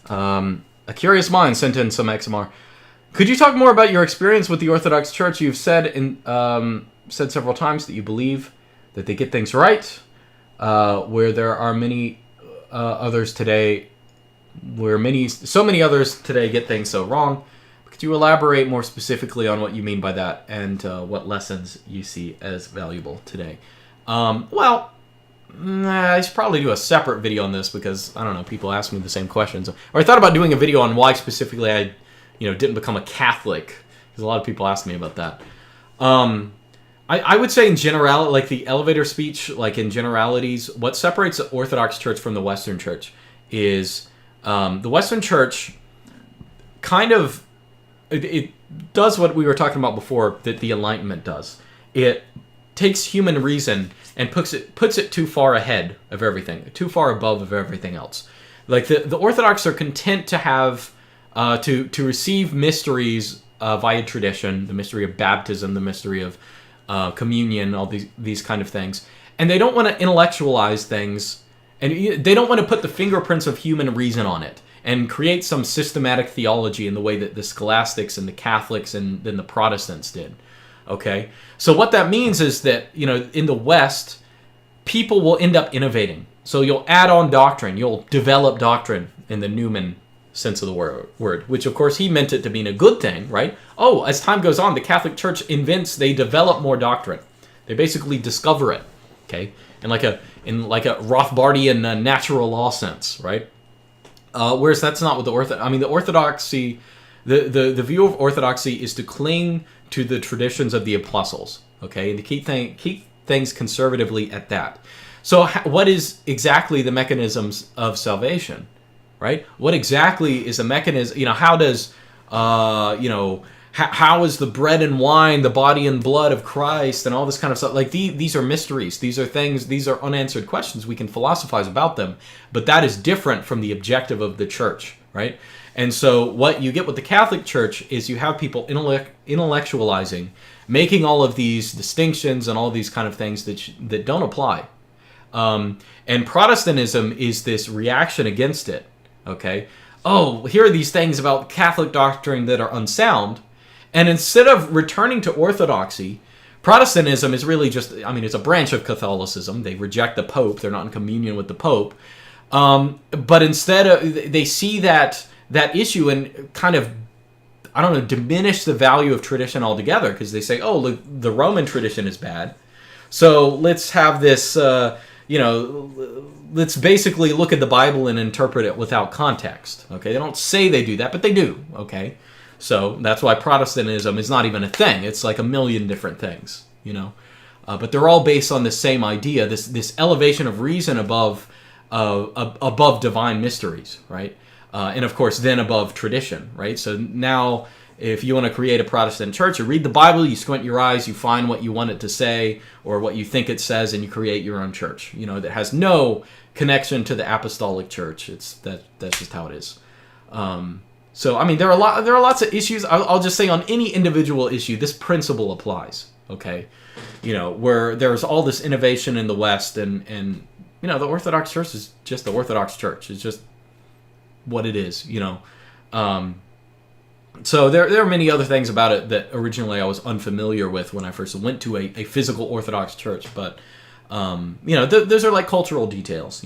A Curious Mind sent in some XMR. Could you talk more about your experience with the Orthodox Church? You've said said several times that you believe that they get things right, where there are many others today, so many others today get things so wrong. Could you elaborate more specifically on what you mean by that and what lessons you see as valuable today? I should probably do a separate video on this because, I don't know, people ask me the same questions. Or I thought about doing a video on why specifically I, didn't become a Catholic, because a lot of people ask me about that. I would say in general, like the elevator speech, like in generalities, what separates the Orthodox Church from the Western Church is the Western Church kind of, it does what we were talking about before that the Enlightenment does. It takes human reason and puts it too far ahead of everything, too far above of everything else. Like the Orthodox are content to have to receive mysteries via tradition, the mystery of baptism, the mystery of communion, all these kind of things, and they don't want to intellectualize things, and they don't want to put the fingerprints of human reason on it and create some systematic theology in the way that the scholastics and the Catholics and then the Protestants did. Okay, so what that means is that, in the West, people will end up innovating. So you'll add on doctrine, you'll develop doctrine in the Newman sense of the word, which of course he meant it to mean a good thing, right? Oh, as time goes on, the Catholic Church they develop more doctrine. They basically discover it, okay, in like a Rothbardian natural law sense, right? Whereas that's not what the orthodoxy, the view of orthodoxy is to cling to the traditions of the apostles, okay, and to keep things conservatively at that. So what is exactly the mechanisms of salvation, right? What exactly is a mechanism? How does, how is the bread and wine the body and blood of Christ and all this kind of stuff? Like these are mysteries. These are things. These are unanswered questions. We can philosophize about them, but that is different from the objective of the church, right? And so what you get with the Catholic Church is you have people intellectualizing, making all of these distinctions and all these kind of things that don't apply. And Protestantism is this reaction against it. Okay? Oh, here are these things about Catholic doctrine that are unsound. And instead of returning to orthodoxy, Protestantism is really just, it's a branch of Catholicism. They reject the Pope. They're not in communion with the Pope. But instead, they see that issue and kind of, diminish the value of tradition altogether, because they say, oh, look, the Roman tradition is bad. So let's have this, let's basically look at the Bible and interpret it without context. Okay, they don't say they do that, but they do. Okay, so that's why Protestantism is not even a thing. It's like a million different things, but they're all based on the same idea, this elevation of reason above divine mysteries, right? And of course, then above tradition, right? So now, if you want to create a Protestant church, you read the Bible, you squint your eyes, you find what you want it to say or what you think it says, and you create your own church, that has no connection to the Apostolic Church. That's just how it is. So there are lots of issues. I'll just say on any individual issue, this principle applies. Okay, where there's all this innovation in the West, and the Orthodox Church is just the Orthodox Church. It's just what it is, So there are many other things about it that originally I was unfamiliar with when I first went to a physical Orthodox church. But, those are like cultural details,